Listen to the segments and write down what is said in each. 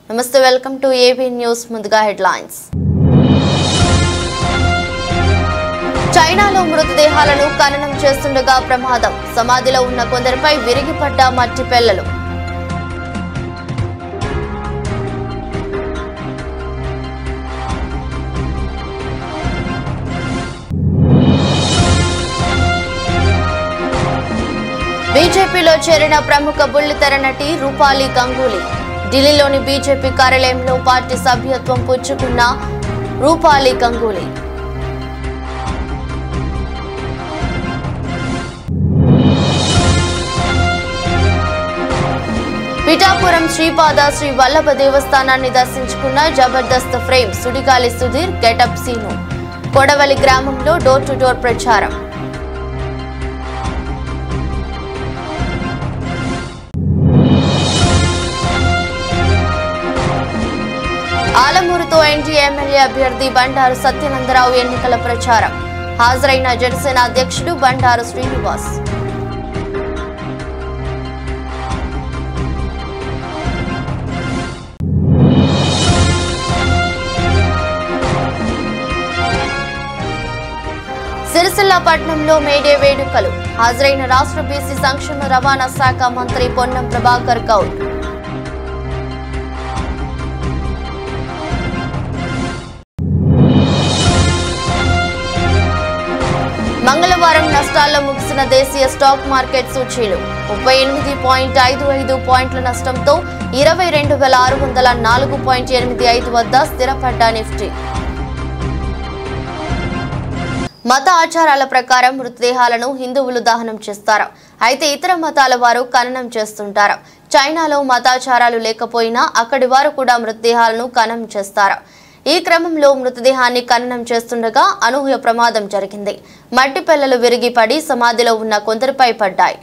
నమస్తే, welcome to AB news. ముందుగా headlines. చైనాలో మృతదేహాలను ఖననం చేస్తుండగా ప్రమాదం. సమాధిలో ఉన్న కొందరిపై విరిగిపడ్డ మట్టి పెళ్లలు. బీజేపీలో చేరిన ప్రముఖ బుల్లితెర నటి రూపాలి గంగూలీ. ఢిల్లీలోని బీజేపీ కార్యాలయంలో పార్టీ సభ్యత్వం పుచ్చుకున్న రూపాలి గంగూలీ. పిఠాపురం శ్రీపాద శ్రీ వల్లభ దేవస్థానాన్ని దర్శించుకున్న Jabardasth frame Sudigali Sudheer, getup scene. కొడవలి గ్రామంలో డోర్ టు డోర్ ప్రచారం. ఆలమూరుతో ఎన్డీఏ ఎమ్మెల్యే అభ్యర్థి బండారు సత్యనందరావు ఎన్నికల ప్రచారం. హాజరైన జనసేన అధ్యక్షుడు బండారు శ్రీనివాస్. సిరిసిల్ల పట్టణంలో మేడే వేడుకలు. హాజరైన రాష్ట్ర బీసీ సంక్షేమ రవాణా శాఖ మంత్రి పొన్నం ప్రభాకర్ గౌడ్. మంగళవారం నష్టాల్లో ముగిసిన దేశీయ స్టాక్ మార్కెట్ సూచీలు 38.55 పాయింట్ల నష్టంతో 22,604.85 వద్ద స్థిరపడ్డ నిఫ్టీ. మత ఆచారాల ప్రకారం మృతదేహాలను హిందువులు దహనం చేస్తారు. అయితే ఇతర మతాల వారు ఖననం చేస్తుంటారు. చైనాలో మతాచారాలు లేకపోయినా అక్కడి వారు కూడా మృతదేహాలను ఖననం చేస్తారు. ఈ క్రమంలో మృతదేహాన్ని ఖననం చేస్తుండగా అనూహ్య ప్రమాదం జరిగింది. మట్టి పెళ్లలు విరిగి పడి సమాధిలో ఉన్న కొందరిపై పడ్డాయి.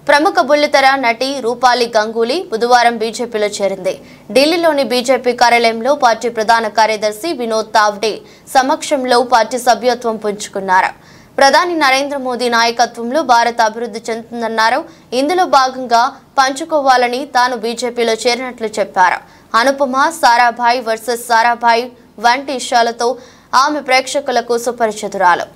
ప్రముఖ బుల్లితెర నటి రూపాలి గంగూలీ బుధవారం బీజేపీలో చేరింది. ఢిల్లీలోని బీజేపీ కార్యాలయంలో పార్టీ ప్రధాన కార్యదర్శి వినోద్ తావ్డే సమక్షంలో పార్టీ సభ్యత్వం పుంజుకున్నారు. ప్రధాని నరేంద్ర మోదీ నాయకత్వంలో భారత్ అభివృద్ధి చెందుతుందన్నారు. ఇందులో భాగంగా పంచుకోవాలని తాను బీజేపీలో చేరినట్లు చెప్పారు. అనుపమ, సారాభాయ్ వర్సెస్ సారాభాయ్ వంటి ఇష్యాలతో ఆమె ప్రేక్షకులకు సుపరిచితురాలు.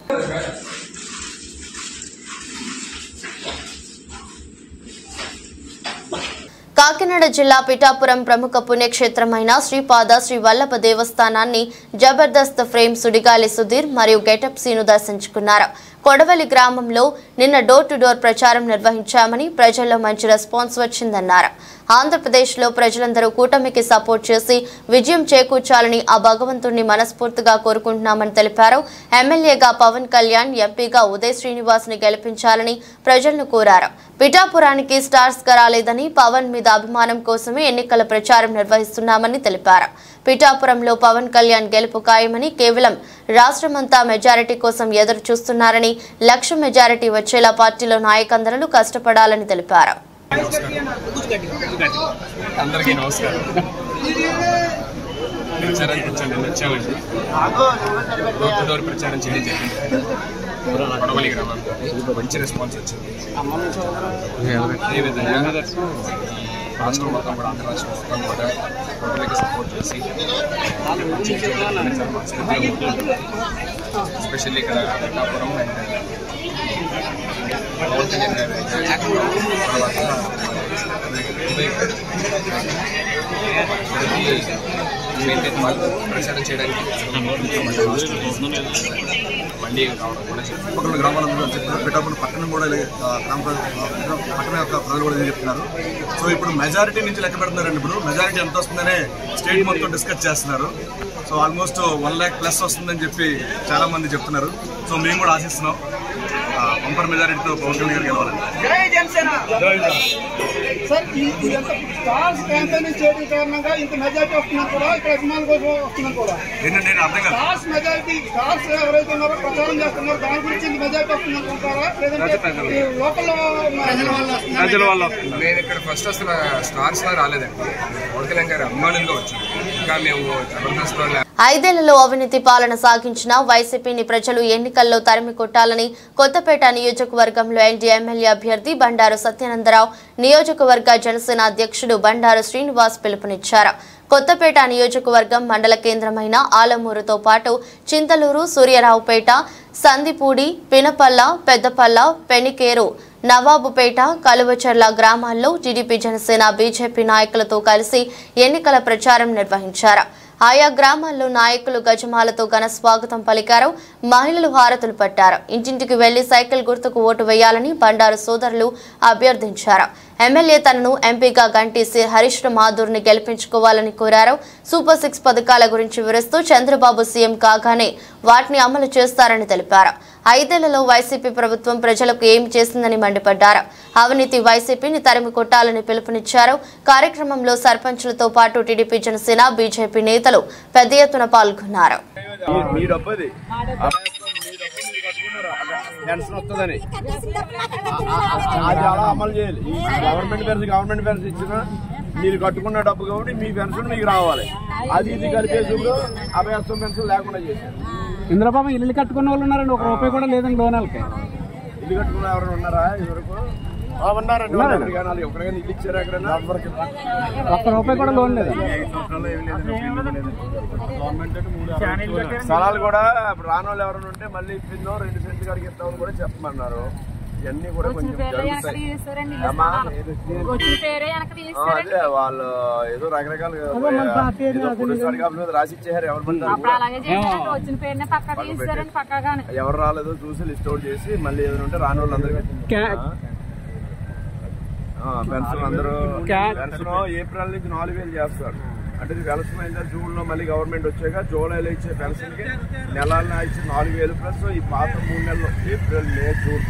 కాకినాడ జిల్లా పిఠాపురం ప్రముఖ పుణ్యక్షేత్రమైన శ్రీపాద శ్రీ వల్లభ దేవస్థానాన్ని జబర్దస్త్ ఫ్రేమ్ సుడిగాలి సుధీర్ మరియు గెటప్ సీను దర్శించుకున్నారు. కొడవలి గ్రామంలో నిన్న డోర్ టు డోర్ ప్రచారం నిర్వహించామని, ప్రజల్లో మంచి రెస్పాన్స్ వచ్చిందన్నారు. ఆంధ్రప్రదేశ్లో ప్రజలందరూ కూటమికి సపోర్ట్ చేసి విజయం చేకూర్చాలని ఆ భగవంతుడిని మనస్ఫూర్తిగా కోరుకుంటున్నామని తెలిపారు. ఎమ్మెల్యేగా పవన్ కళ్యాణ్, ఎంపీగా ఉదయ్ శ్రీనివాస్ ని గెలిపించాలని ప్రజలను కోరారు. పిఠాపురానికి స్టార్స్ గా రాలేదని, పవన్ మీద అభిమానం కోసమే ఎన్నికల ప్రచారం నిర్వహిస్తున్నామని తెలిపారు. పిఠాపురంలో పవన్ కళ్యాణ్ గెలుపు ఖాయమని, కేవలం రాష్ట్రమంతా మెజారిటీ కోసం ఎదురు చూస్తున్నారని, 1,00,000 మెజారిటీ వచ్చేలా పార్టీలో నాయకులందరూ కష్టపడాలని తెలిపారు. అందరికీ నమస్కారం. ప్రచారానికి వచ్చాను, వచ్చామండి. డోర్ టు డోర్ ప్రచారం చేయడం జరిగింది. కొడవలి గ్రామంలో మంచి రెస్పాన్స్ వచ్చింది. అదేవిధంగా రాష్ట్రం మొత్తం కూడా, ఆంధ్ర రాష్ట్రం మొత్తం కూడా కొడవలికి సపోర్ట్ చేసి ఎస్పెషల్లీ ఇక్కడ పిఠాపురం అండ్ ప్రచారం చేయడానికి మళ్ళీ పక్కన గ్రామాలందరూ చెప్తున్నారు. పిఠాపురం పట్టణం కూడా పట్టణం యొక్క ప్రజలు కూడా చెప్తున్నారు. సో ఇప్పుడు మెజారిటీ నుంచి లెక్క పెడుతున్నారండి. ఇప్పుడు మెజారిటీ ఎంత వస్తుందనే స్టేట్ మొత్తం డిస్కస్ చేస్తున్నారు. సో ఆల్మోస్ట్ 1 lakh+ వస్తుందని చెప్పి చాలా మంది చెప్తున్నారు. సో మేము కూడా ఆశిస్తున్నాం. బంపర్ మెజారిటీతో పవన్ కళ్యాణ్ గారు గెలవాలండి. సార్ స్టార్స్ క్యాంపెయినింగ్ చేయడం కారణంగా ఇంత మెజారిటీ వస్తున్నారు కూడా ఇక్కడ అభిమానుల కోసం వస్తున్నారు కూడా ఏంటంటే నేను అర్థం కాదు. స్టార్స్ మెజారిటీ స్టార్స్ ఎవరైతే ఉన్నారో ప్రచారం చేస్తున్నారు దాని గురించి ఇంత మెజారిటీ వస్తున్నారు అంటారా లేదంటే లోకల్ ప్రజల వల్ల నేను ఇక్కడ ఫస్ట్ అసలు స్టార్స్ లా రాలేదండి. పవన్ కళ్యాణ్ గారు అభిమానులుగా వచ్చాను. ఇంకా మేము జబర్దస్త్ 5 ఏళ్లలో అవినీతి పాలన సాగించిన వైసీపీని ప్రజలు ఎన్నికల్లో తరిమి కొట్టాలని కొత్తపేట నియోజకవర్గంలో ఎన్డీ ఎమ్మెల్యే అభ్యర్థి బండారు సత్యానందరావు, నియోజకవర్గ జనసేన అధ్యక్షుడు బండారు శ్రీనివాస్ పిలుపునిచ్చారు. కొత్తపేట నియోజకవర్గం మండల కేంద్రమైన ఆలమూరుతో పాటు చింతలూరు, సూర్యరావుపేట, సందిపూడి, పినపల్ల, పెద్దపల్ల, పెనికేరు, నవాబుపేట, కలువచర్ల గ్రామాల్లో టీడీపీ, జనసేన, బీజేపీ నాయకులతో కలిసి ఎన్నికల ప్రచారం నిర్వహించారు. ఆయా గ్రామాల్లో నాయకులు గజమాలతో ఘన స్వాగతం పలికారు. మహిళలు హారతులు పట్టారు. ఇంటింటికి వెళ్లి సైకిల్ గుర్తుకు ఓటు వేయాలని బండారు సోదరులు అభ్యర్థించారు. ఎమ్మెల్యే తనను ఎంపీగా గంటి హరీష్ మాధుర్ని గెలిపించుకోవాలని కోరారు. సూపర్ 6 పథకాల గురించి వివరిస్తూ చంద్రబాబు సీఎం కాగానే వాటిని అమలు చేస్తారని తెలిపారు. 5 ఏళ్లలో వైసీపీ ప్రభుత్వం ప్రజలకు ఏమి చేసిందని మండిపడ్డారు. అవినీతి వైసీపీని తరిమి కొట్టాలని పిలుపునిచ్చారు. కార్యక్రమంలో సర్పంచులతో పాటు టీడీపీ, జనసేన, బీజేపీ నేతలు పెద్ద ఎత్తున పాల్గొన్నారు. అమలు చేయాలి. గవర్నమెంట్ పెన్షన్ ఇచ్చినా మీరు కట్టుకున్న డబ్బు కాబట్టి మీ పెన్షన్ మీకు రావాలి. అది ఇది కలిపేసుకుంటూ అభయాస్తం పెన్షన్ లేకుండా చేశారు. ఇంద్రబాబు ఇల్లు కట్టుకున్న వాళ్ళు ఉన్నారండి. 1 రూపాయి కూడా లేదండి లోన్ వాళ్ళకి. ఇల్లు కట్టుకున్న ఎవరైనా ఉన్నారా? ఇదివరకు ఉన్నారండి. ఎక్కడికైనా ఇల్లు ఇచ్చారా? ఎక్కడైనా 1 రూపాయి కూడా లోన్ లేదు. స్థలాలు కూడా ఇప్పుడు రాని వాళ్ళు ఎవరైనా ఉంటే మళ్ళీ ఇప్పిందో 2 సెంట్లు కాడికి ఇస్తామని కూడా చెప్పమన్నారు. ఇవన్నీ కూడా కొంచెం జరుగుతాయి. అదే వాళ్ళు ఏదో రకరకాల మీద రాసి ఇచ్చేసారు. ఎవరు రాలేదో చూసి లిస్ట్ అవుట్ చేసి మళ్ళీ ఏదైనా ఉంటే రాని వాళ్ళందరికీ పెన్షన్ అందరూ పెన్షన్ ఏప్రిల్ నుంచి 4000 చేస్తారు. అంటే పెన్షన్ అయితే జూన్ లో మళ్ళీ గవర్నమెంట్ వచ్చాక జూలైలో ఇచ్చే పెన్షన్ కి నెలల్లో ఇచ్చే 4000 ప్లస్ ఈ పాత 3 నెలలు ఏప్రిల్, మే, జూన్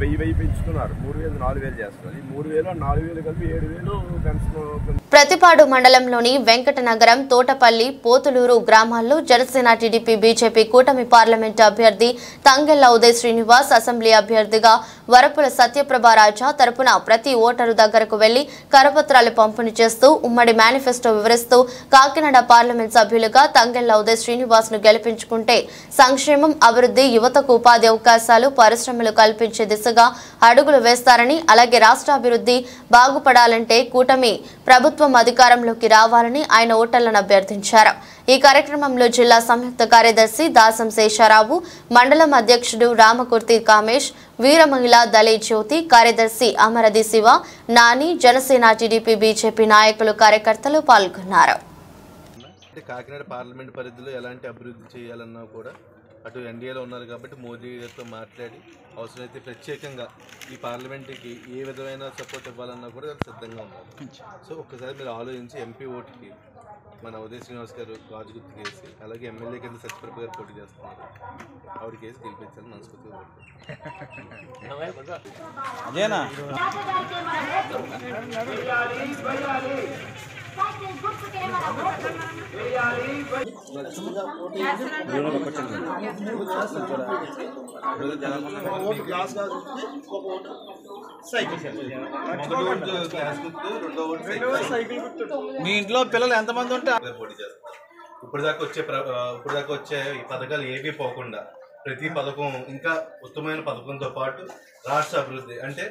1000 పెంచుతున్నారు. 3000 4000 చేస్తారు. ఈ 3000 4000 కలిపి 7000 పెన్షన్. ప్రతిపాడు మండలంలోని వెంకటనగరం, తోటపల్లి, పోతులూరు గ్రామాల్లో జనసేన, టీడీపీ, బీజేపీ కూటమి పార్లమెంటు అభ్యర్థి తంగెళ్ల ఉదయ్ శ్రీనివాస్, అసెంబ్లీ అభ్యర్థిగా వరపుల సత్యప్రభ రాజా తరపున ప్రతి ఓటరు దగ్గరకు వెళ్లి కరపత్రాలు పంపిణీ చేస్తూ ఉమ్మడి మేనిఫెస్టో వివరిస్తూ కాకినాడ పార్లమెంట్ సభ్యులుగా తంగెళ్ల ఉదయ్ శ్రీనివాస్ ను గెలిపించుకుంటే సంక్షేమం, అభివృద్ధి, యువతకు ఉపాధి అవకాశాలు, పరిశ్రమలు కల్పించే దిశగా అడుగులు వేస్తారని, అలాగే రాష్ట్రాభివృద్ధి బాగుపడాలంటే కూటమి ప్రభుత్వం అధికారంలోకి రావాలని ఆయన ఓటర్లను అభ్యర్థించారు. ఈ కార్యక్రమంలో జిల్లా సంయుక్త కార్యదర్శి దాసం శేషారావు, మండలం అధ్యక్షుడు రామకుర్తి కామేష్, వీర మహిళ దళే జ్యోతి, కార్యదర్శి అమరది శివ, నాని, జనసేన, టీడీపీ, బీజేపీ నాయకులు, కార్యకర్తలు పాల్గొన్నారు. కాకినాడ పార్లమెంట్ పరిధిలో ఎలాంటి అభివృద్ధి చేయాలన్నా కూడా అటు ఎన్డీఏలో ఉన్నారు కాబట్టి మోదీ గారితో మాట్లాడి అవసరమైతే ప్రత్యేకంగా ఈ పార్లమెంట్కి ఏ విధమైన సపోర్ట్ ఇవ్వాలన్నా కూడా సిద్ధంగా ఉన్నారు. సో ఒక్కసారి మీరు ఆలోచించి ఎంపీ ఓటుకి మన ఉదయ్ శ్రీనివాస్ గారు గాజు గుర్తు కేసి, అలాగే ఎమ్మెల్యే కింద సత్యప్రభ గారు పోటీ చేస్తున్నారు. ఆవిడ కేసు గెలిపించాలని మనస్ఫూర్తిగా మీ ఇంట్లో పిల్లలు ఎంతమంది ఉంటే పోటీ చేస్తారు. ఇప్పటిదాకా వచ్చే ఈ పథకాలు ఏవీ పోకుండా ప్రతి పథకం ఇంకా ఉత్తమమైన పథకంతో పాటు రాష్ట్ర అభివృద్ధి అంటే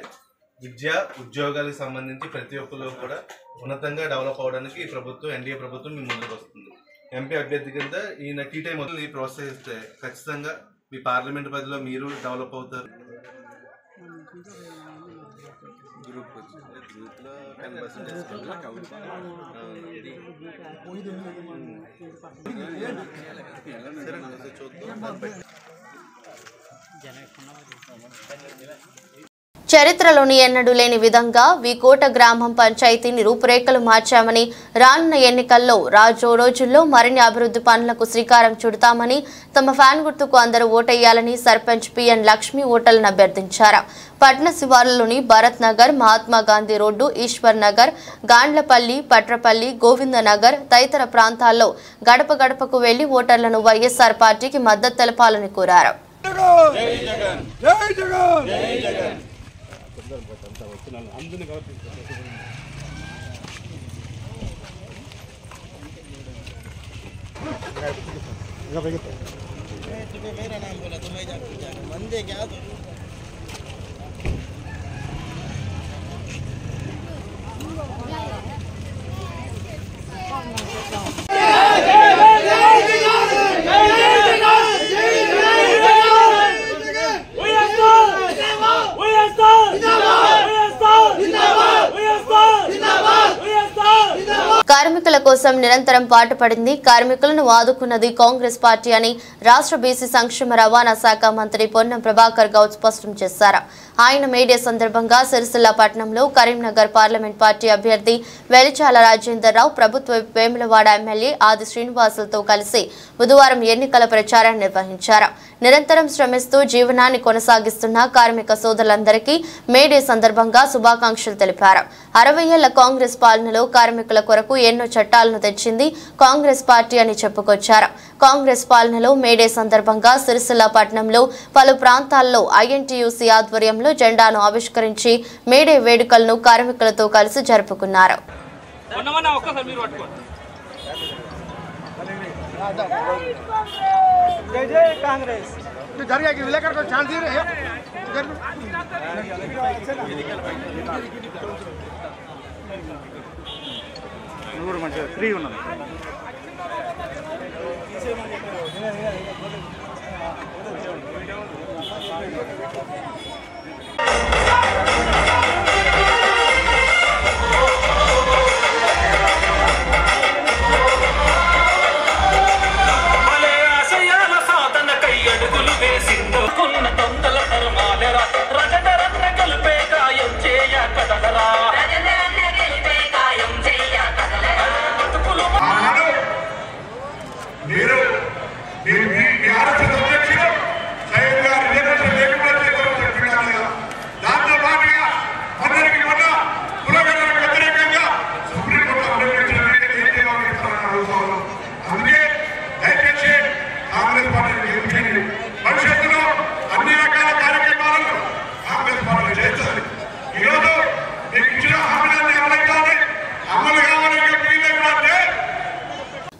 విద్య, ఉద్యోగాలకు సంబంధించి ప్రతి ఒక్కరు కూడా ఉన్నతంగా డెవలప్ అవడానికి ఈ ప్రభుత్వం, ఎన్డీఏ ప్రభుత్వం మీ ముందుకు వస్తుంది. ఎంపీ అభ్యర్థి కింద ఈయన టీ టైం మొత్తం ప్రోత్సహిస్తే ఖచ్చితంగా మీ పార్లమెంట్ పరిధిలో మీరు డెవలప్ అవుతారు. గ్రూప్లో 10% చూద్దాం. చరిత్రలోని ఎన్నడూ లేని విధంగా వికోట గ్రామం పంచాయతీని రూపురేఖలు మార్చామని రానున్న ఎన్నికల్లో రోజుల్లో మరిన్ని అభివృద్ధి పనులకు శ్రీకారం చుడతామని తమ ఫ్యాన్ గుర్తుకు అందరూ ఓటేయాలని సర్పంచ్ పిఎన్ లక్ష్మి ఓటర్లను అభ్యర్థించారు. పట్న శివారులోని భరత్ నగర్, మహాత్మా గాంధీ రోడ్డు, ఈశ్వర్ నగర్, గాండ్లపల్లి, పట్రపల్లి, గోవింద నగర్ తదితర ప్రాంతాల్లో గడప గడపకు వెళ్లి ఓటర్లను వైఎస్ఆర్ పార్టీకి మద్దతు తెలపాలని కోరారు. కార్మికుల కోసం నిరంతరం పాటుపడింది, కార్మికులను ఆదుకున్నది కాంగ్రెస్ పార్టీ అని రాష్ట్ర బీసీ సంక్షేమ రవాణా శాఖ మంత్రి పొన్నం ప్రభాకర్ గౌడ్ స్పష్టం చేశారు. ఆయన మేడే సందర్భంగా సిరిసిల్ల పట్టణంలో కరీంనగర్ పార్లమెంట్ పార్టీ అభ్యర్థి వెలిచాల రాజేందర్రావు, ప్రభుత్వ వేములవాడ ఎమ్మెల్యే ఆది శ్రీనివాసులతో కలిసి బుధవారం ఎన్నికల ప్రచారాన్ని నిర్వహించారు. నిరంతరం శ్రమిస్తూ జీవనాన్ని కొనసాగిస్తున్న కార్మిక సోదరులందరికీ మేడే సందర్భంగా శుభాకాంక్షలు తెలిపారు. 60 ఏళ్ల కాంగ్రెస్ పాలనలో కార్మికుల కొరకు ఎన్నో చట్టాలను తెచ్చింది కాంగ్రెస్ పార్టీ అని చెప్పుకొచ్చారు. కాంగ్రెస్ పాలనలో మేడే సందర్భంగా సిరిసిల్ల పట్టణంలో పలు ప్రాంతాల్లో ఐఎన్టీయూసీ ఆధ్వర్యంలో జెండాను ఆవిష్కరించి మేడే వేడుకలను కార్మికులతో కలిసి జరుపుకున్నారు. ఫ్రీ ఉన్నది.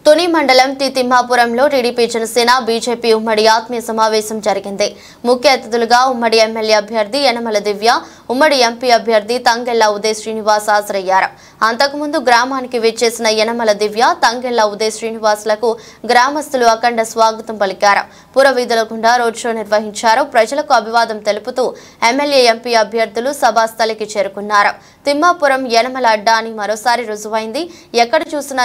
తుని మండలం టి తిమ్మాపురంలో టీడీపీ జనసేన బీజేపీ ఉమ్మడి ఆత్మీయ సమావేశం జరిగింది. ముఖ్య అతిథులుగా ఉమ్మడి ఎమ్మెల్యే అభ్యర్థి యనమల దివ్య, ఉమ్మడి ఎంపీ అభ్యర్థి తంగెళ్ల ఉదయ్ శ్రీనివాస్ హాజరయ్యారు. అంతకుముందు గ్రామానికి విచ్చేసిన యనమల దివ్య, తంగెళ్ల ఉదయ్ శ్రీనివాసులకు గ్రామస్తులు అఖండ స్వాగతం పలికారు. పురవీధుల గుండా రోడ్ షో నిర్వహించారు. ప్రజలకు అభివాదం తెలుపుతూ ఎమ్మెల్యే ఎంపీ అభ్యర్థులు సభాస్థలికి చేరుకున్నారు. తిమ్మాపురం యనమల అడ్డా అని మరోసారి రుజువైంది. ఎక్కడ చూసినా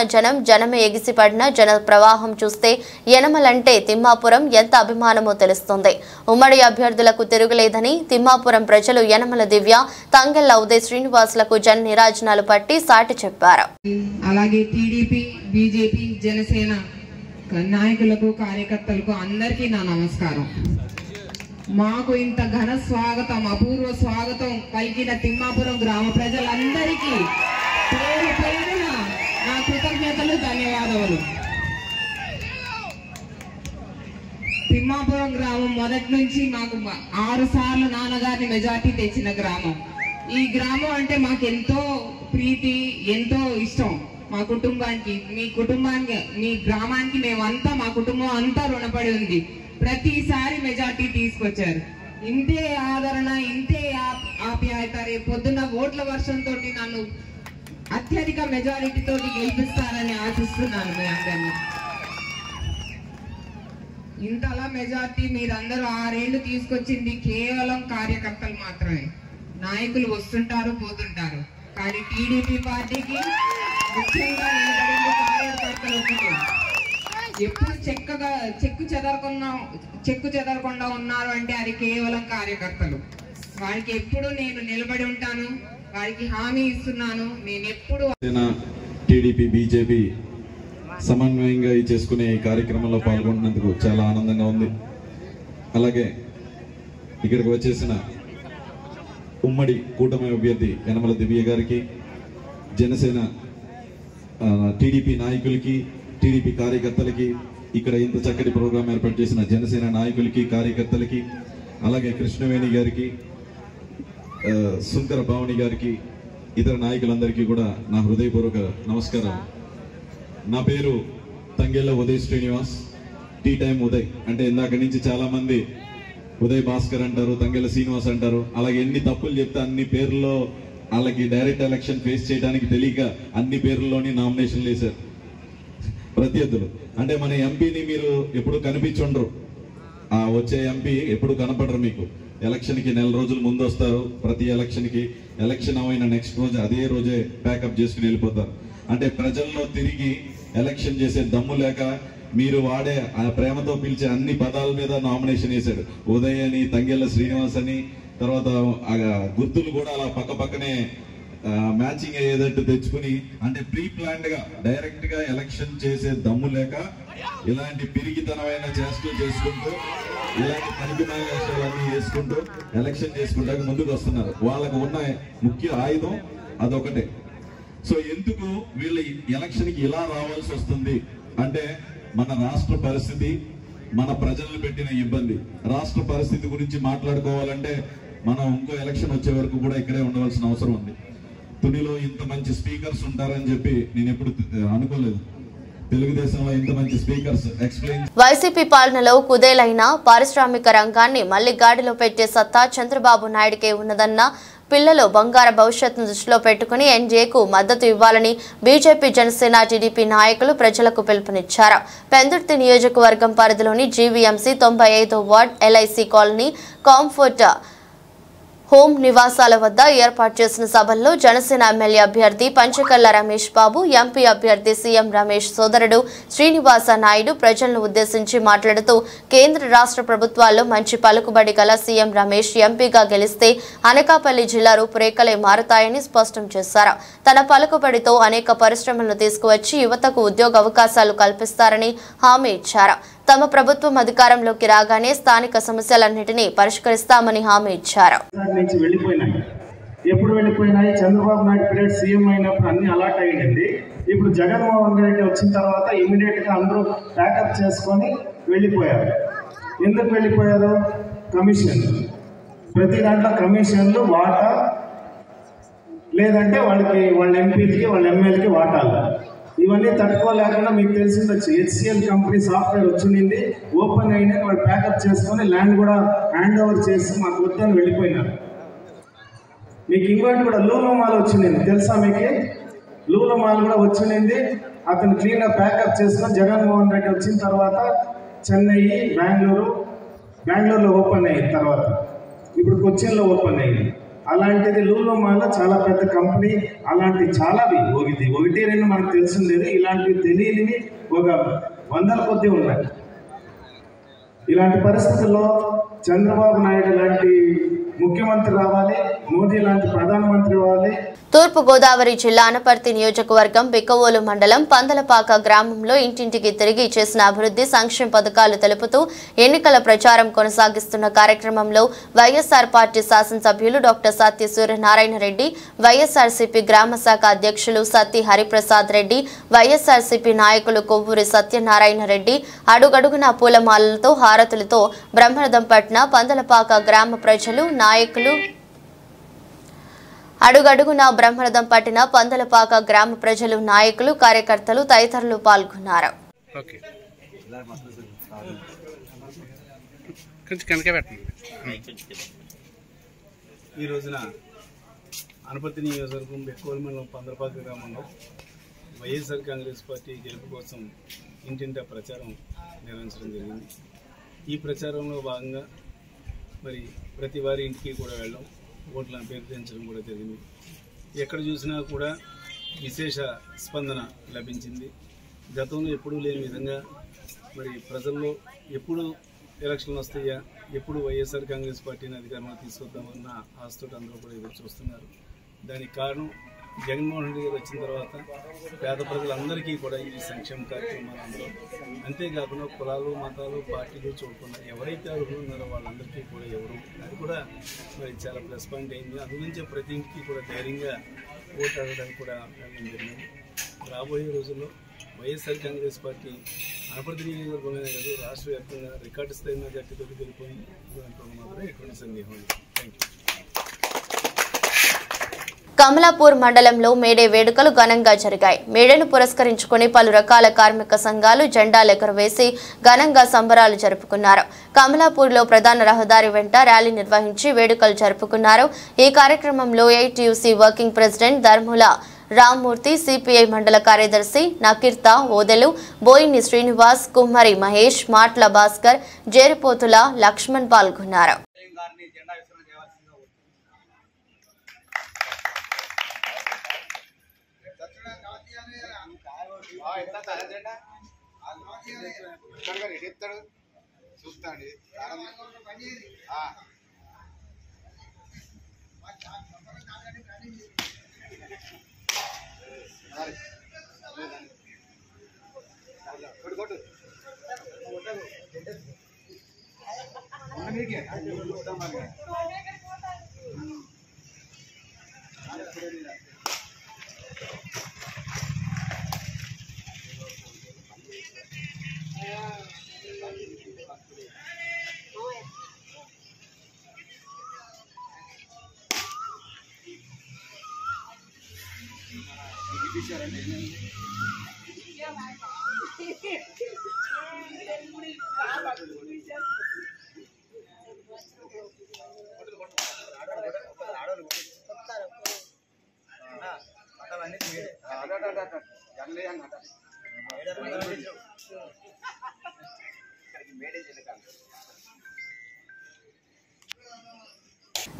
జనమే ఎగిసిపడిన జన ప్రవాహం చూస్తే యనమలంటే తిమ్మాపురం ఎంత అభిమానమో తెలుస్తుంది. ఉమ్మడి అభ్యర్థులకు తిరుగులేదని తిమ్మాపురం ప్రజలు యనమల దివ్య, తంగెళ్ల ఉదయ్ శ్రీనివాసులకు జన నిరాజనాలు పట్టి సాటి చెప్పారు. అలాగే టీడీపీ, బీజేపీ, జనసేన నాయకులకు, కార్యకర్తలకు అందరికీ నా నమస్కారం. మాకు ఇంత ఘన స్వాగతం, అపూర్వ స్వాగతం పలికిన తిమ్మాపురం గ్రామ ప్రజలందరికీ పేరు పేరున నా కృతజ్ఞతలు, ధన్యవాదాలు. తిమ్మాపురం గ్రామం మొదటి నుంచి మాకు 6 సార్లు నాన్నగారిని మెజార్టీ తెచ్చిన గ్రామం. ఈ గ్రామం అంటే మాకు ఎంతో ప్రీతి, ఎంతో ఇష్టం. మా కుటుంబానికి, మీ గ్రామానికి మేమంతా, మా కుటుంబం అంతా రుణపడి ఉంది. ప్రతిసారి మెజార్టీ తీసుకొచ్చారు. ఇంతే ఆదరణ, ఇంతే ఆప్యాయత రేపు పొద్దున్న ఓట్ల వర్షంతో నన్ను అత్యధిక మెజారిటీతో గెలిపిస్తారని ఆశిస్తున్నాను. మీ అందరినీ ఇంతలా మెజార్టీ మీరందరూ 6 ఏళ్లు తీసుకొచ్చింది కేవలం కార్యకర్తలు మాత్రమే. నాయకులు వస్తుంటారు, పోతుంటారు. కానీ టీడీపీ పార్టీకి ముఖ్యంగా నిలబడింది కార్యకర్తలు. ఎప్పుడు చెక్కు చెదరకుండా ఉన్నారు అంటే అది కేవలం కార్యకర్తలు. వారికి ఎప్పుడు నేను నిలబడి ఉంటాను, వారికి హామీ ఇస్తున్నాను. నేను ఎప్పుడు టీడీపీ బీజేపీ సమన్వయంగా చేసుకునే ఈ కార్యక్రమంలో పాల్గొంటున్నందుకు చాలా ఆనందంగా ఉంది. అలాగే ఇక్కడికి వచ్చేసిన ఉమ్మడి కూటమి అభ్యర్థి యనమల దివ్య గారికి, జనసేన టీడీపీ నాయకులకి, టీడీపీ కార్యకర్తలకి, ఇక్కడ ఇంత చక్కటి ప్రోగ్రాం ఏర్పాటు చేసిన జనసేన నాయకులకి, కార్యకర్తలకి, అలాగే కృష్ణవేణి గారికి, సుంకర భావని గారికి, ఇతర నాయకులందరికీ కూడా నా హృదయపూర్వక నమస్కారం. నా పేరు తంగెళ్ళ ఉదయ్ శ్రీనివాస్, టీ టైం ఉదయ్. అంటే ఇందాక నుంచి చాలా మంది ఉదయ్ భాస్కర్ అంటారు, తంగెళ్ళ శ్రీనివాస్ అంటారు. అలాగే ఎన్ని తప్పులు చెప్తే అన్ని పేర్లలో వాళ్ళకి డైరెక్ట్ ఎలక్షన్ ఫేస్ చేయడానికి తెలియక అన్ని పేర్లలోని నామినేషన్లు వేశారు ప్రత్యర్థులు. అంటే మన ఎంపీని మీరు ఎప్పుడు కనిపించుండరు, ఆ వచ్చే ఎంపీ ఎప్పుడు కనపడరు మీకు. ఎలక్షన్కి నెల రోజుల ముందు వస్తారు, ప్రతి ఎలక్షన్కి. ఎలక్షన్ అయిన నెక్స్ట్ రోజు అదే రోజే ప్యాకప్ చేసుకుని వెళ్ళిపోతారు. అంటే ప్రజల్లో తిరిగి ఎలక్షన్ చేసే దమ్ము లేక మీరు వాడే ఆ ప్రేమతో పిలిచే అన్ని పదాల మీద నామినేషన్ వేశాడు. ఉదయ్ అని, తంగెళ్ళ శ్రీనివాస్ అని, తర్వాత గుర్తులు కూడా అలా పక్క పక్కనే మ్యాచింగ్ అయ్యేటట్టు తెచ్చుకుని, అంటే ప్రీ ప్లాన్డ్ గా డైరెక్ట్ గా ఎలక్షన్ చేసే దమ్ము లేక ఇలాంటి పిరిగితనమైన చేష్టలు చేసుకుంటూ, ఇలాంటి పనికిమాల వేషాలన్నీ వేసుకుంటూ ఎలక్షన్ చేసుకుంటాక ముందుకు వస్తున్నారు. వాళ్ళకు ఉన్న ముఖ్య ఆయుధం అదొకటే. సో ఎందుకు వీళ్ళ ఎలక్షన్కి ఇలా రావాల్సి వస్తుంది అంటే, మన రాష్ట్ర పరిస్థితి, మన ప్రజలను పెట్టిన ఇబ్బంది. రాష్ట్ర పరిస్థితి గురించి మాట్లాడుకోవాలంటే మనం ఇంకో ఎలక్షన్ వచ్చే వరకు కూడా ఇక్కడే ఉండవలసిన అవసరం ఉంది. తునిలో ఇంత మంచి స్పీకర్స్ ఉంటారని చెప్పి నేను ఎప్పుడు అనుకోలేదు. తెలుగుదేశంలో ఇంత మంచి స్పీకర్స్ ఎక్స్ప్లెయిన్. వైసీపీ పాలనలో కుదేలైన పారిశ్రామిక రంగాన్ని మళ్లీ గాడిలో పెట్టే సత్తా చంద్రబాబు నాయుడుకే ఉన్నదన్న, పిల్లలు బంగారు భవిష్యత్తును దృష్టిలో పెట్టుకుని ఎన్డీఏకు మద్దతు ఇవ్వాలని బీజేపీ, జనసేన, టీడీపీ నాయకులు ప్రజలకు పిలుపునిచ్చారు. పెందుర్తి నియోజకవర్గం పరిధిలోని జీవీఎంసీ 95వ ward LIC colony comfort home నివాసాల వద్ద ఏర్పాటు చేసిన సభల్లో జనసేన ఎమ్మెల్యే అభ్యర్థి పంచకల్ల రమేష్ బాబు, ఎంపీ అభ్యర్థి సీఎం రమేష్ సోదరుడు శ్రీనివాస నాయుడు ప్రజలను ఉద్దేశించి మాట్లాడుతూ, కేంద్ర రాష్ట్ర ప్రభుత్వాల్లో మంచి పలుకుబడి గల సీఎం రమేష్ ఎంపీగా గెలిస్తే అనకాపల్లి జిల్లా రూపురేఖలే మారుతాయని స్పష్టం చేశారు. తన పలుకుబడితో అనేక పరిశ్రమలను తీసుకువచ్చి యువతకు ఉద్యోగ అవకాశాలు కల్పిస్తారని హామీ ఇచ్చారు. తమ ప్రభుత్వం అధికారంలోకి రాగానే స్థానిక సమస్యలన్నింటినీ పరిష్కరిస్తామని హామీ ఇచ్చారు. ఎప్పుడు వెళ్ళిపోయినాయి? చంద్రబాబు నాయుడు పీరియడ్ సీఎం అయినప్పుడు అన్ని అలాట్ అయ్యింది. ఇప్పుడు జగన్మోహన్ రెడ్డి వచ్చిన తర్వాత ఇమీడియట్ గా అందరూ ప్యాకప్ చేసుకొని వెళ్ళిపోయారు. ఎందుకు వెళ్ళిపోయారు? కమిషన్, ప్రతి దాంట్లో కమిషన్లు, వాటా, లేదంటే వాళ్ళ ఎంపీలకి, వాళ్ళ ఎమ్మెల్యేకి వాటాలు. ఇవన్నీ తట్టుకోలేకుండా మీకు తెలిసిందొచ్చు, హెచ్సిఎల్ కంపెనీ సాఫ్ట్వేర్ వచ్చింది, ఓపెన్ అయినా వాళ్ళు ప్యాకప్ చేసుకొని ల్యాండ్ కూడా హ్యాండ్ ఓవర్ చేసి మాకు వద్దని వెళ్ళిపోయినారు. మీకు ఇంకోటి కూడా లూలో మాల్ వచ్చింది, తెలుసా మీకు? లూలో మాల్ కూడా వచ్చింది. అతను క్లీన్గా ప్యాకప్ చేసుకొని జగన్మోహన్ రెడ్డి వచ్చిన తర్వాత చెన్నై, బెంగళూరులో ఓపెన్ అయిన తర్వాత ఇప్పుడు కొచ్చిన్లో ఓపెన్ అయింది. అలాంటిది లూలో మాల్లో చాలా పెద్ద కంపెనీ, అలాంటి చాలావి, ఒకటి రెండు మనకు తెలిసిందేది, ఇలాంటివి తెలియనివి ఒక 100 కొద్ది ఉన్నాయి. ఇలాంటి పరిస్థితుల్లో చంద్రబాబు నాయుడు లాంటి ముఖ్యమంత్రి రావాలి, మోదీ లాంటి ప్రధానమంత్రి రావాలి. తూర్పు గోదావరి జిల్లా అనపర్తి నియోజకవర్గం బిక్కవోలు మండలం పందలపాక గ్రామంలో ఇంటింటికి తిరిగి చేసిన అభివృద్ధి సంక్షేమ పథకాలు తెలుపుతూ ఎన్నికల ప్రచారం కొనసాగిస్తున్న కార్యక్రమంలో వైఎస్ఆర్ పార్టీ శాసనసభ్యులు డాక్టర్ సత్య సూర్యనారాయణ రెడ్డి, వైఎస్ఆర్సీపీ గ్రామ శాఖ అధ్యక్షులు సత్తి హరిప్రసాద్ రెడ్డి, వైఎస్ఆర్సీపీ నాయకులు కొవ్వూరి సత్యనారాయణ రెడ్డి అడుగడుగున పూలమాలలతో, హారతులతో బ్రహ్మరథం పట్టిన పందలపాక గ్రామ ప్రజలు, నాయకులు అడుగడుగున బ్రహ్మరథం పట్టిన పందలపాక గ్రామ ప్రజలు, నాయకులు, కార్యకర్తలు తదితరులు పాల్గొన్నారు. ఈ రోజున అనపర్తి నియోజకవర్గం బెక్కోలు మండలం పందలపాక గ్రామంలో వైఎస్ఆర్ కాంగ్రెస్ పార్టీ గెలుపు కోసం ఇంటింటా ప్రచారం నిర్వహించడం జరిగింది. ఈ ప్రచారంలో భాగంగా మరి ప్రతి వారి ఇంటికి కూడా వెళ్ళడం, ఓట్లను అభ్యర్థించడం కూడా జరిగింది. ఎక్కడ చూసినా కూడా విశేష స్పందన లభించింది. గతంలో ఎప్పుడూ లేని విధంగా మరి ప్రజల్లో ఎప్పుడు ఎలక్షన్లు వస్తాయా, ఎప్పుడు వైఎస్ఆర్ కాంగ్రెస్ పార్టీని అధికారంలో తీసుకొద్దామన్న ఆశతో అందరూ కూడా ఎదురు చూస్తున్నారు. దానికి కారణం జగన్మోహన్ రెడ్డి గారు వచ్చిన తర్వాత పేద ప్రజలందరికీ కూడా ఈ సంక్షేమ కార్యక్రమాలు అందరూ, అంతేకాకుండా కులాలు మతాలు పార్టీలు చూడకుండా ఎవరైతే అర్హులు ఉన్నారో వాళ్ళందరికీ కూడా ఎవరు, అది కూడా మరి చాలా ప్లస్ పాయింట్ అయింది. అందుగురించే ప్రతి ఇంటికి కూడా ధైర్యంగా ఓటు అడగడానికి కూడా వెళ్ళడం జరిగింది. రాబోయే రోజుల్లో వైఎస్ఆర్ కాంగ్రెస్ పార్టీ అనపర్తి నియోజకవర్గంలోనే కాదు రాష్ట్ర వ్యాప్తంగా రికార్డు స్థాయి మెజార్టీతో వెళ్ళిపోయింది. దాంట్లో మాత్రం ఎటువంటి సందేహం లేదు. Thank you. కమలాపూర్ మండలంలో మేడే వేడుకలు ఘనంగా జరిగాయి. మేడేను పురస్కరించుకుని పలు రకాల కార్మిక సంఘాలు జెండాలు ఎగురవేసి ఘనంగా సంబరాలు జరుపుకున్నారు. కమలాపూర్లో ప్రధాన రహదారి వెంట ర్యాలీ నిర్వహించి వేడుకలు జరుపుకున్నారు. ఈ కార్యక్రమంలో AITUC working president Dharmula Rammurthy, CPI మండల కార్యదర్శి నకీర్త ఓదెలు, బోయిని శ్రీనివాస్, కుమ్మరి మహేష్, మాట్ల భాస్కర్, జేరిపోతుల లక్ష్మణ్ పాల్గొన్నారు.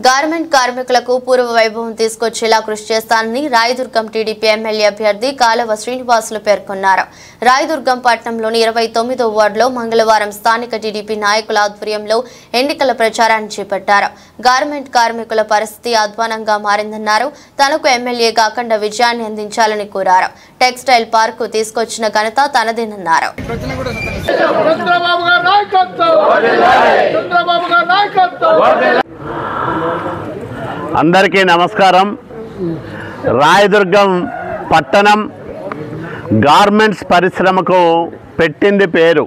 గార్మెంట్ కార్మికులకు పూర్వ వైభవం తీసుకొచ్చేలా కృషి చేస్తానని రాయదుర్గం టీడీపీ ఎమ్మెల్యే అభ్యర్థి కాలవ శ్రీనివాసులు పేర్కొన్నారు. రాయదుర్గం పట్టణంలోని 29వ వార్డులో మంగళవారం స్థానిక టీడీపీ నాయకుల ఆధ్వర్యంలో ఎన్నికల ప్రచారాన్ని చేపట్టారు. గార్మెంట్ కార్మికుల పరిస్థితి అధ్వానంగా మారిందన్నారు. తనకు ఎమ్మెల్యేగా అఖండ విజయాన్ని అందించాలని కోరారు. టెక్స్టైల్ పార్కు తీసుకొచ్చిన ఘనత తనదేనన్నారు. అందరికీ నమస్కారం. రాయదుర్గం పట్టణం గార్మెంట్స్ పరిశ్రమకు పెట్టింది పేరు.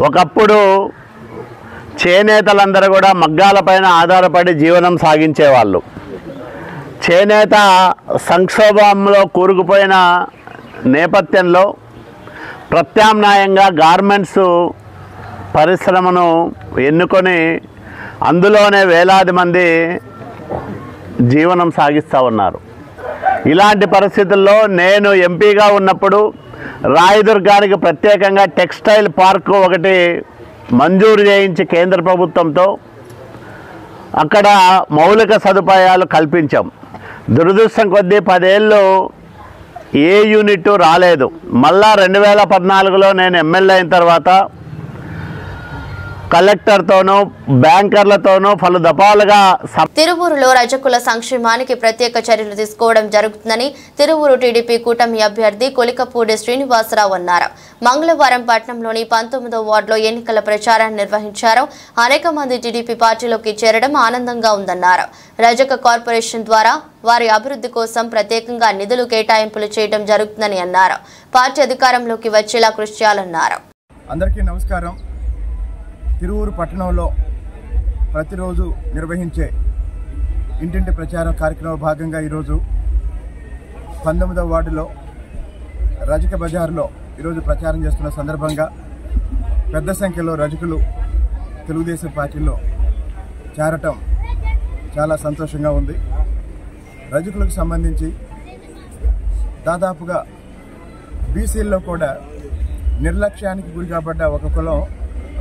ఒకప్పుడు చేనేతలందరూ కూడా మగ్గాలపైన ఆధారపడి జీవనం సాగించేవాళ్ళు. చేనేత సంక్షోభంలో కూరుకుపోయిన నేపథ్యంలో ప్రత్యామ్నాయంగా గార్మెంట్స్ పరిశ్రమను ఎన్నుకొని అందులోనే వేలాది మంది జీవనం సాగిస్తూ ఉన్నారు. ఇలాంటి పరిస్థితుల్లో నేను ఎంపీగా ఉన్నప్పుడు రాయదుర్గానికి ప్రత్యేకంగా టెక్స్టైల్ పార్కు ఒకటి మంజూరు చేయించి కేంద్ర ప్రభుత్వంతో అక్కడ మౌలిక సదుపాయాలు కల్పించాం. దురదృష్టం కొద్దీ 10 ఏళ్ళు ఏ యూనిట్ రాలేదు. మళ్ళా 2014లో నేను ఎమ్మెల్యే అయిన తర్వాత కలెక్టర్తోనూ బ్యాంకర్లతోనూ పలు దఫాలుగా తిరువూరులో రజకుల సంక్షేమానికి ప్రత్యేక చర్యలు తీసుకోవడం జరుగుతుందని తిరువూరు టీడీపీ కూటమి అభ్యర్థి కొలికపూడి శ్రీనివాసరావు అన్నారు. మంగళవారం పట్టణంలోని 19వ వార్డులో ఎన్నికల ప్రచారాన్ని నిర్వహించారు. అనేక మంది టీడీపీ పార్టీలోకి చేరడం ఆనందంగా ఉందన్నారు. రజక కార్పొరేషన్ ద్వారా వారి అభివృద్ధి కోసం ప్రత్యేకంగా నిధులు కేటాయింపులు చేయడం జరుగుతుందని అన్నారు. పార్టీ అధికారంలోకి వచ్చేలా కృషి చేయాలన్నారు. అందరికీ నమస్కారం. తిరువూరు పట్టణంలో ప్రతిరోజు నిర్వహించే ఇంటింటి ప్రచారం కార్యక్రమం భాగంగా ఈరోజు 19వ వార్డులో రజక బజార్లో ఈరోజు ప్రచారం చేస్తున్న సందర్భంగా పెద్ద సంఖ్యలో రజకులు తెలుగుదేశం పార్టీలో చేరటం చాలా సంతోషంగా ఉంది. రజకులకు సంబంధించి దాదాపుగా బీసీల్లో కూడా నిర్లక్ష్యానికి గురి కాబడ్డ ఒక కులం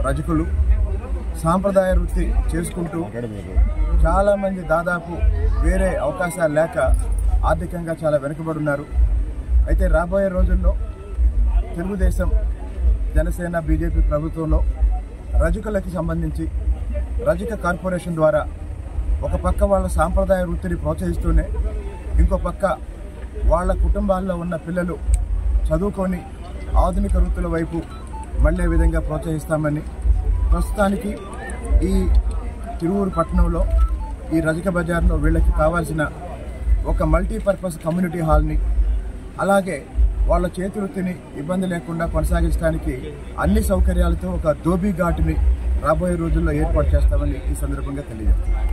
రజకులు. సాంప్రదాయ వృత్తి చేసుకుంటూ చాలామంది దాదాపు వేరే అవకాశాలు లేక ఆర్థికంగా చాలా వెనుకబడున్నారు. అయితే రాబోయే రోజుల్లో తెలుగుదేశం, జనసేన, బీజేపీ ప్రభుత్వంలో రజకులకి సంబంధించి రజక కార్పొరేషన్ ద్వారా ఒక పక్క వాళ్ళ సాంప్రదాయ వృత్తిని ప్రోత్సహిస్తూనే ఇంకో పక్క వాళ్ళ కుటుంబాల్లో ఉన్న పిల్లలు చదువుకొని ఆధునిక వృత్తుల వైపు మళ్ళే విధంగా ప్రోత్సహిస్తామని ప్రస్తుతానికి ఈ తిరువూరు పట్టణంలో ఈ రజక బజార్లో వీళ్ళకి కావాల్సిన ఒక మల్టీపర్పస్ కమ్యూనిటీ హాల్ని అలాగే వాళ్ళ చేతి వృత్తిని ఇబ్బంది లేకుండా కొనసాగించడానికి అన్ని సౌకర్యాలతో ఒక ధోబీ ఘాటుని రాబోయే రోజుల్లో ఏర్పాటు చేస్తామని ఈ సందర్భంగా తెలియజేస్తున్నాను.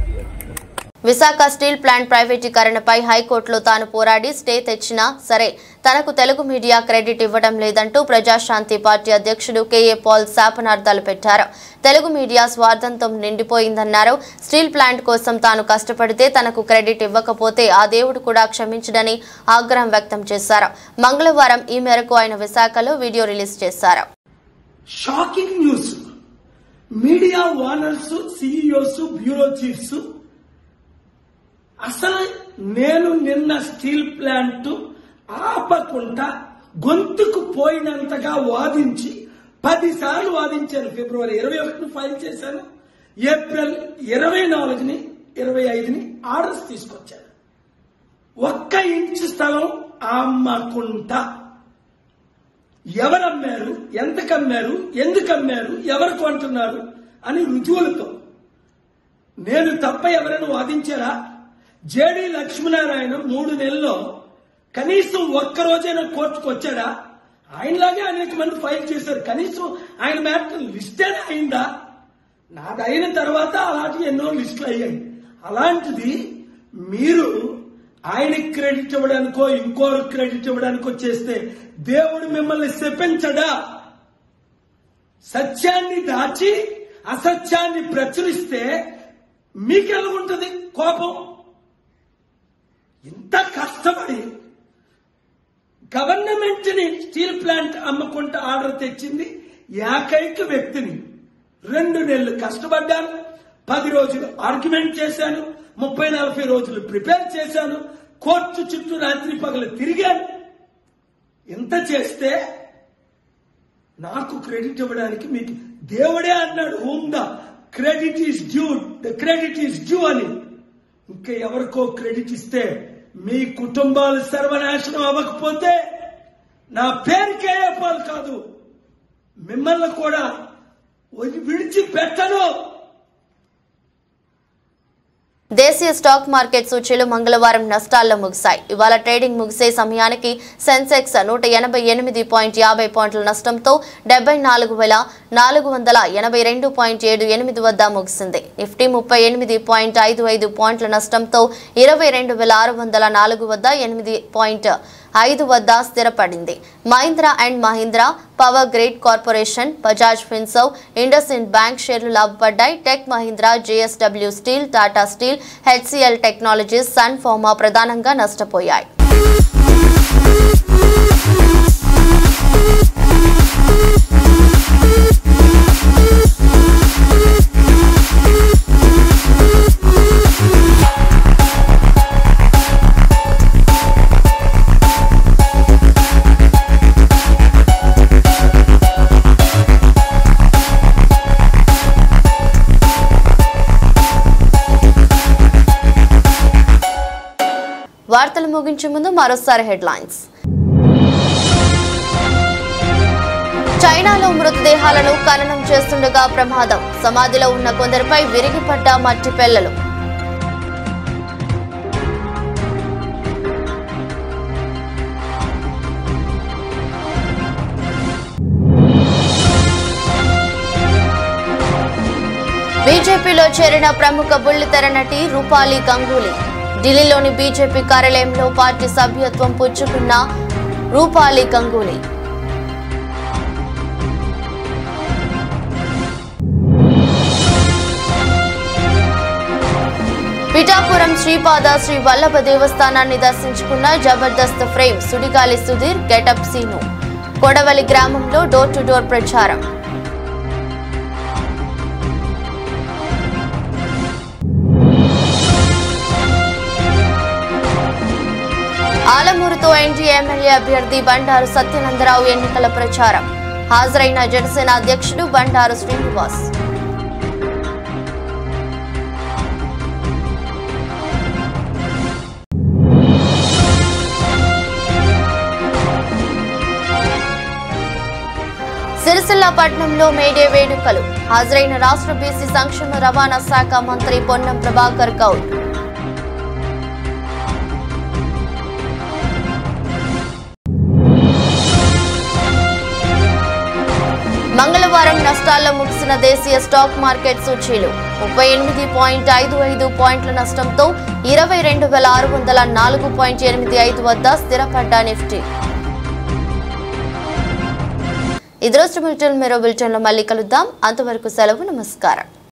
విశాఖ స్టీల్ ప్లాంట్ ప్రైవేటీకరణపై హైకోర్టులో తాను పోరాడి స్టే తెచ్చినా సరే తనకు తెలుగు మీడియా క్రెడిట్ ఇవ్వడం లేదంటూ ప్రజాశాంతి పార్టీ అధ్యక్షుడు కేఏ పాల్ శాపనార్థాలు పెట్టారు. తెలుగు మీడియా స్వార్థంతో నిండిపోయిందన్నారు. స్టీల్ ప్లాంట్ కోసం తాను కష్టపడితే తనకు క్రెడిట్ ఇవ్వకపోతే ఆ దేవుడు కూడా క్షమించడని ఆగ్రహం వ్యక్తం చేశారు. మంగళవారం ఈ మేరకు ఆయన విశాఖలో వీడియో రిలీజ్ చేశారు. Shocking news. Media owners, CEOs, bureau chiefs అసలు నేను నిన్న స్టీల్ ప్లాంట్ ఆపకుండా గొంతుకు పోయినంతగా వాదించి 10 సార్లు వాదించాను. ఫిబ్రవరి 21 ఫైల్ చేశాను. ఏప్రిల్ 24ని 25ని ఆర్డర్స్ తీసుకొచ్చాను. 1 ఇంచు స్థలం అమ్మకుండా ఎవరమ్మారు, ఎంతకమ్మారు, ఎందుకమ్మారు, ఎవరు కొంటున్నారు అని రుజువులతో నేను తప్ప ఎవరైనా వాదించారా? జేడి లక్ష్మీనారాయణ 3 నెలల్లో కనీసం ఒక్కరోజైనా కోర్టుకు వచ్చాడా? ఆయనలాగే అనేక మంది ఫైల్ చేశారు. కనీసం ఆయన మ్యాటర్ లిస్టే అయిందా? నాది అయిన తర్వాత అలాంటి ఎన్నో లిస్టులు అయ్యాయి. అలాంటిది మీరు ఆయనకి క్రెడిట్ ఇవ్వడానికో ఇంకోరు క్రెడిట్ ఇవ్వడానికో చేస్తే దేవుడు మిమ్మల్ని శపించడా? సత్యాన్ని దాచి అసత్యాన్ని ప్రచురిస్తే మీకెలా ఉంటుంది కోపం? ఇంత కష్టపడి గవర్నమెంట్ ని స్టీల్ ప్లాంట్ అమ్మకుంటా ఆర్డర్ తెచ్చింది ఏకైక వ్యక్తిని. 2 నెలలు కష్టపడ్డాను. 10 రోజులు ఆర్గ్యుమెంట్ చేశాను. 30-40 రోజులు ప్రిపేర్ చేశాను. కోర్టు చుట్టూ రాత్రి పగలు తిరిగాను. ఎంత చేస్తే నాకు క్రెడిట్ ఇవ్వడానికి మీకు దేవుడే అన్నాడు, whom the credit is due, the credit is due అని. ఇంకా ఎవరికో క్రెడిట్ ఇస్తే మీ కుటుంబాలు సర్వనాశనం అవ్వకపోతే నా పేరు కేఏ పాల్ కాదు, మిమ్మల్ని కూడా విడిచిపెట్టను. దేశీయ స్టాక్ మార్కెట్ సూచీలు మంగళవారం నష్టాల్లో ముగిశాయి. ఇవాళ ట్రేడింగ్ ముగిసే సమయానికి సెన్సెక్స్ 188.50 పాయింట్ల నష్టంతో 74,482.78 వద్ద ముగిసింది. నిఫ్టీ 38.55 పాయింట్ల నష్టంతో 22,604 వద్ద 8.5 వద్ద స్థిరపడింది. Mahindra and Mahindra, Power Grid Corporation, Bajaj Finserv, IndusInd Bank షేర్లు లాభపడ్డాయి. Tech Mahindra, JSW Steel, Tata Steel, HCL Technologies, Sun Pharma ప్రధానంగా నష్టపోయాయి. వార్తలు ముగించే ముందు మరోసారి హెడ్లైన్స్. చైనాలో మృతదేహాలను ఖననం చేస్తుండగా ప్రమాదం. సమాధిలో ఉన్న కొందరిపై విరిగిపడ్డ మట్టి పెళ్లలు. బీజేపీలో చేరిన ప్రముఖ బుల్లితెర నటి రూపాలి గంగూలీ. ఢిల్లీలోని బీజేపీ కార్యాలయంలో పార్టీ సభ్యత్వం పుచ్చుకున్న రూపాలి గంగూలీ. పిఠాపురం శ్రీపాద శ్రీ వల్లభ దేవస్థానాన్ని దర్శించుకున్న Jabardasth frame Sudigali Sudheer, getup scene. కొడవలి గ్రామంలో డోర్ టు డోర్ ప్రచారం. ఆలమూరుతో ఎన్డీఏ ఎమ్మెల్యే అభ్యర్థి బండారు సత్యనందరావు ఎన్నికల ప్రచారం. హాజరైన జనసేన అధ్యక్షుడు బండారు శ్రీనివాస్. సిరిసిల్ల పట్టణంలో మేడే వేడుకలు హాజరైన రాష్ట్ర బీసీ సంక్షేమ రవాణా శాఖ మంత్రి పొన్నం ప్రభాకర్ గౌడ్. మంగళవారం నష్టాల్లో ముగిసిన దేశీయ స్టాక్ మార్కెట్ సూచీలు 38.55 పాయింట్ల నష్టంతో 22,604.85 వద్ద స్థిరపడ్డ నిఫ్టీ. ఇదే రోజు బులెటిన్ మరో బులెటిన్లో మళ్ళీ కలుద్దాం. అంతవరకు సెలవు. నమస్కారం.